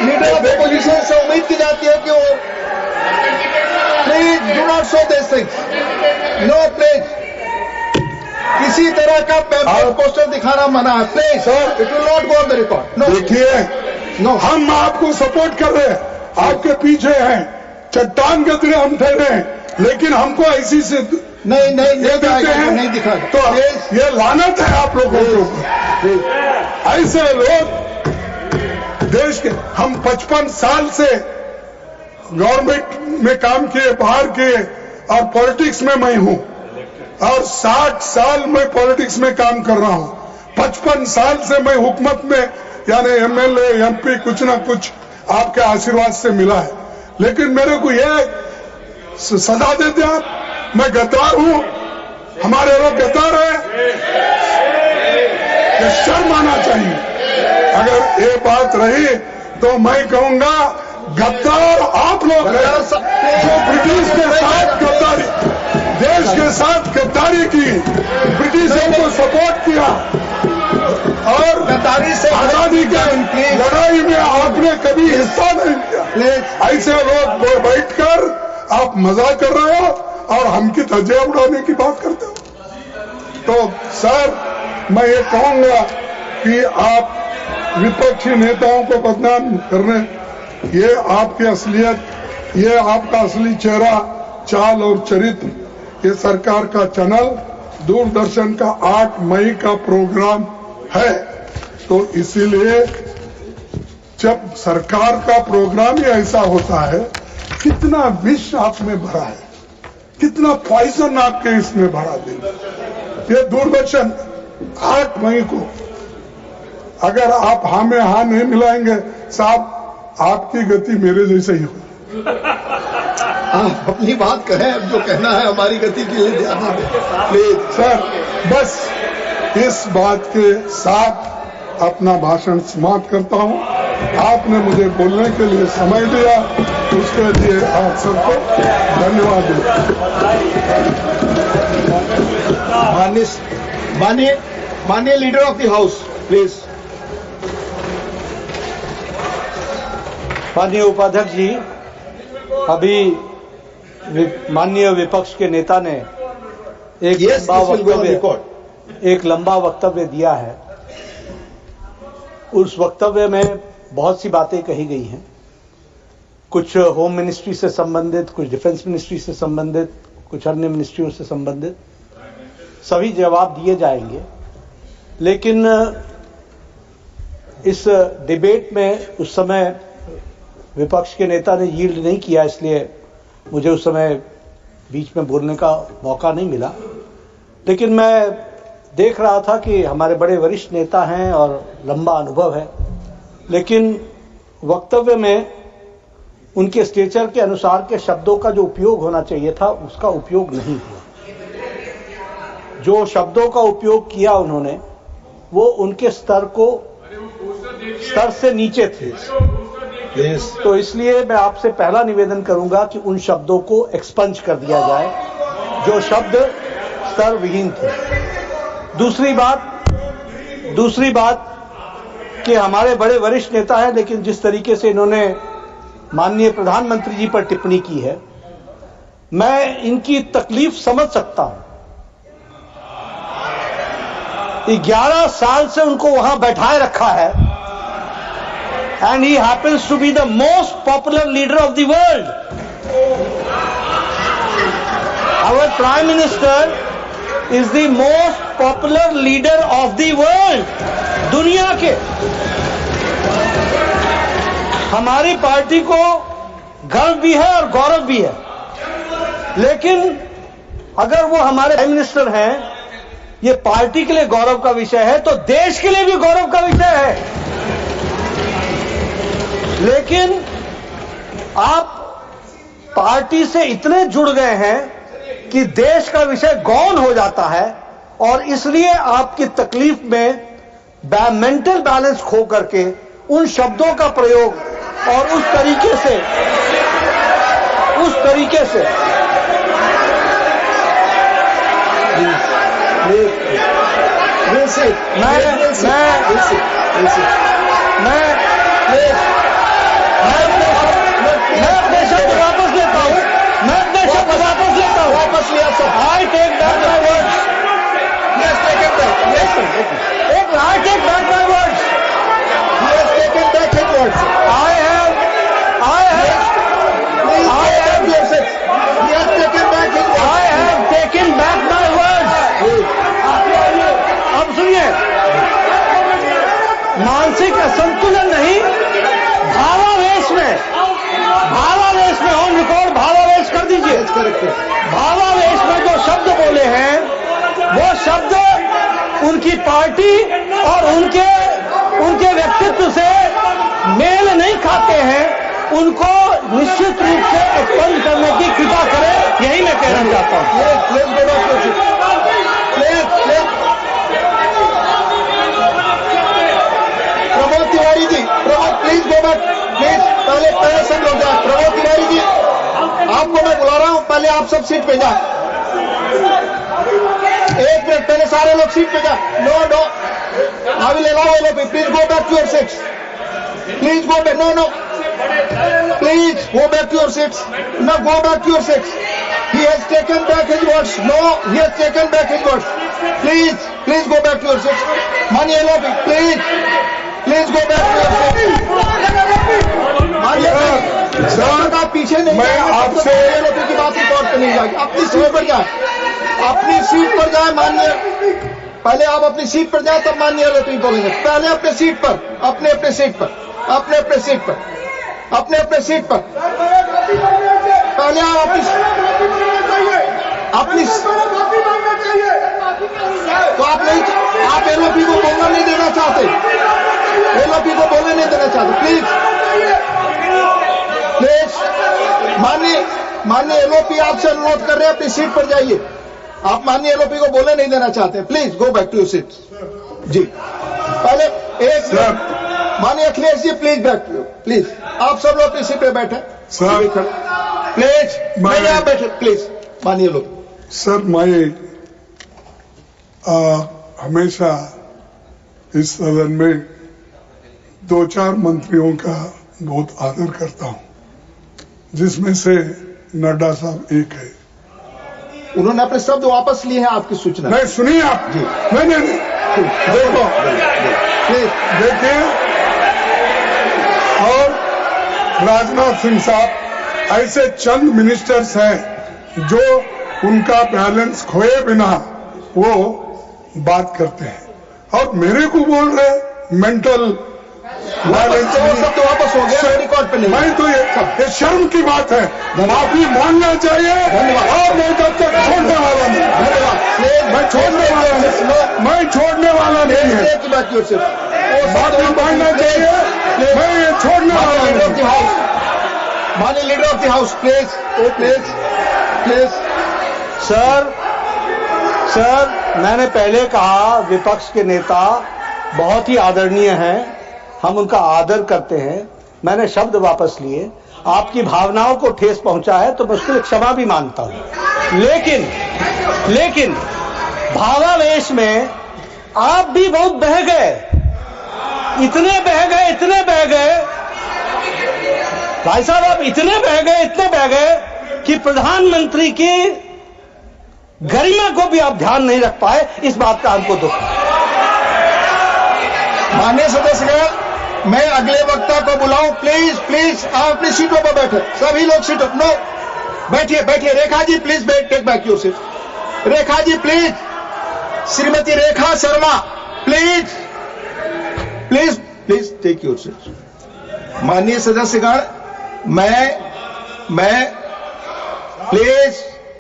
Leader of opposition से उम्मीद की जाती है कि वो please do not show this things, no please, किसी तरह का पोस्टर दिखाना मना है, please sir, it will not go on the record. No, देखिए नो, हम आपको सपोर्ट कर रहे हैं, आपके पीछे हैं, चट्टान के तरह हम ठहरे हैं, लेकिन हमको ऐसी से नहीं नहीं ये देते हैं नहीं दिखा तो ये लानत है आप लोगों के ऊपर। ऐसे लोग देश के, हम 55 साल से गवर्नमेंट में काम किए, बाहर किए, और पॉलिटिक्स में मैं हूं, और 60 साल में पॉलिटिक्स में काम कर रहा हूं। 55 साल से मैं हुकूमत में यानी एमएलए एमपी कुछ ना कुछ आपके आशीर्वाद से मिला है, लेकिन मेरे को यह सजा देते आप, मैं गद्दार हूं, हमारे लोग गद्दार हैं, ये शर्म आना चाहिए। अगर ये बात रही तो मैं कहूंगा गद्दार आप लोग हैं, जो ब्रिटिश के साथ गद्दारी, देश के साथ गद्दारी की, ब्रिटिशों को सपोर्ट किया, और गद्दारी से आजादी की लड़ाई में आपने कभी हिस्सा नहीं लिया। ऐसे लोग बैठकर आप मजाक कर रहे हो और हमकी धज्जियां उड़ाने की बात करते हो। तो सर, मैं ये कहूंगा कि आप विपक्षी नेताओं को बदनाम करने, ये आपकी असलियत, ये आपका असली चेहरा, चाल और चरित्र, ये सरकार का चैनल दूरदर्शन का 8 मई का प्रोग्राम है। तो इसीलिए जब सरकार का प्रोग्राम ही ऐसा होता है, कितना विष आप में भरा है, कितना पॉइजन आपके इसमें भरा दे। ये दूरदर्शन 8 मई को अगर आप हाँ में हाँ नहीं मिलाएंगे साहब, आपकी गति मेरे जैसे ही हो। आप अपनी बात करें, अब जो कहना है हमारी गति के लिए ध्यान दें प्लीज। सर, बस इस बात के साथ अपना भाषण समाप्त करता हूं। आपने मुझे बोलने के लिए समय दिया, उसके लिए आप सबको धन्यवाद देता हूं। माननीय leader of the house please. माननीय उपाध्यक्ष जी, अभी माननीय विपक्ष के नेता ने एक लंबा वक्तव्य दिया है। उस वक्तव्य में बहुत सी बातें कही गई हैं, कुछ होम मिनिस्ट्री से संबंधित, कुछ डिफेंस मिनिस्ट्री से संबंधित, कुछ अन्य मिनिस्ट्रियों से संबंधित, सभी जवाब दिए जाएंगे। लेकिन इस डिबेट में उस समय विपक्ष के नेता ने यील्ड नहीं किया, इसलिए मुझे उस समय बीच में बोलने का मौका नहीं मिला। लेकिन मैं देख रहा था कि हमारे बड़े वरिष्ठ नेता हैं और लंबा अनुभव है, लेकिन वक्तव्य में उनके स्टेचर के अनुसार के शब्दों का जो उपयोग होना चाहिए था, उसका उपयोग नहीं हुआ। जो शब्दों का उपयोग किया उन्होंने, वो उनके स्तर से नीचे थे। तो इसलिए मैं आपसे पहला निवेदन करूंगा कि उन शब्दों को एक्सपंज कर दिया जाए जो शब्द स्तर विहीन थे। दूसरी बात कि हमारे बड़े वरिष्ठ नेता हैं, लेकिन जिस तरीके से इन्होंने माननीय प्रधानमंत्री जी पर टिप्पणी की है, मैं इनकी तकलीफ समझ सकता हूं। 11 साल से उनको वहां बैठाए रखा है, and he happens to be the most popular leader of the world. Our Prime Minister is the most popular leader of the world. दुनिया के। हमारी पार्टी को गर्व भी है और गौरव भी है, लेकिन अगर वो हमारे प्राइम मिनिस्टर हैं, ये पार्टी के लिए गौरव का विषय है, तो देश के लिए भी गौरव का विषय है। लेकिन आप पार्टी से इतने जुड़ गए हैं कि देश का विषय गौण हो जाता है, और इसलिए आपकी तकलीफ में मेंटल बैलेंस खो करके उन शब्दों का प्रयोग और उस तरीके से उनकी पार्टी और उनके व्यक्तित्व से मेल नहीं खाते हैं, उनको निश्चित रूप से एक्सपंज करने की कृपा करें, यही मैं कहना चाहता हूं। Pramod Tiwari ji, Pramod please go back, please. पहले सब लोग जाए। प्रमोद तिवारी जी, आपको मैं बुला रहा हूं, पहले आप सब सीट पे जाए। एक मिनट, पहले सारे लोग सीट पे जाए। No, I will allow all of you, please go back to your seats, please go back. No, please go back to your seats. Now go back to your seats. He has taken back his words. No, he has taken back his words. Please go back to your seats. Mani Elopi, please go back to your seats. Mani आप पीछे नहीं, मैं आपसे एलोपी की बात record पे नहीं जाएगी। अपनी सीट पर जाए, अपनी सीट पर जाए। माननीय, पहले आप अपनी सीट पर जाए, तब माननीय एलोपी बोलेंगे। पहले अपने सीट पर, अपने सीट पर, अपने सीट पर, अपने सीट पर। पहले आप अपनी तो आप नहीं, आप एलओपी को बोलना नहीं देना चाहते, एलओपी को बोलने नहीं देना चाहते। प्लीज माननीय एलओपी आपसे अनुरोध कर रहे हैं, अपनी सीट पर जाइए। आप माननीय एलओपी को बोलने नहीं देना चाहते, please go back to your seat. जी, पहले एक माननीय Akhilesh ji, please back to, please आप सब लोग अपनी सीट पे बैठे सर। प्लीज नहीं आप बैठे, प्लीज माननीय लोग। सर, मैं हमेशा इस सदन में 2-4 मंत्रियों का बहुत आदर करता हूं, जिसमें से नड्डा साहब एक है। उन्होंने अपने शब्द वापस लिए हैं आपकी सूचना। नहीं सुनिए आप जी। नहीं देखो, देखिए, और राजनाथ सिंह साहब ऐसे चंद मिनिस्टर्स हैं जो उनका बैलेंस खोए बिना वो बात करते हैं, और मेरे को बोल रहे मेंटल बैलेंस सब तो वापस हो गया, रिकॉर्ड पे नहीं। मैं तो ये शर्म की बात है, माफी मांगना चाहिए। और मैं तब तक छोड़ने वाला नहीं, मैं छोड़ने वाला नहीं, मैं छोड़ने वाला नहीं है। माफी मांगना चाहिए, मैं ये छोड़ने वाला नहीं। माननीय leader of the house, please. Sir, मैंने पहले कहा विपक्ष के नेता बहुत ही आदरणीय हैं, हम उनका आदर करते हैं। मैंने शब्द वापस लिए, आपकी भावनाओं को ठेस पहुंचा है तो मैं उसके लिए क्षमा भी मांगता हूं। लेकिन भावावेश में आप भी बहुत बह गए, इतने बह गए भाई साहब, आप इतने बह गए कि प्रधानमंत्री की गरिमा को भी आप ध्यान नहीं रख पाए। इस बात का हमको दुख है। माननीय सदस्यगण, मैं अगले वक्ता को बुलाऊं, प्लीज आप अपनी सीटों पर बैठे, सभी लोग सीटों। नो, बैठिए। Rekha ji please take back your seat. Rekha ji please, Shrimati Rekha Sharma please take your seat. माननीय सदस्यगण, मैं प्लीज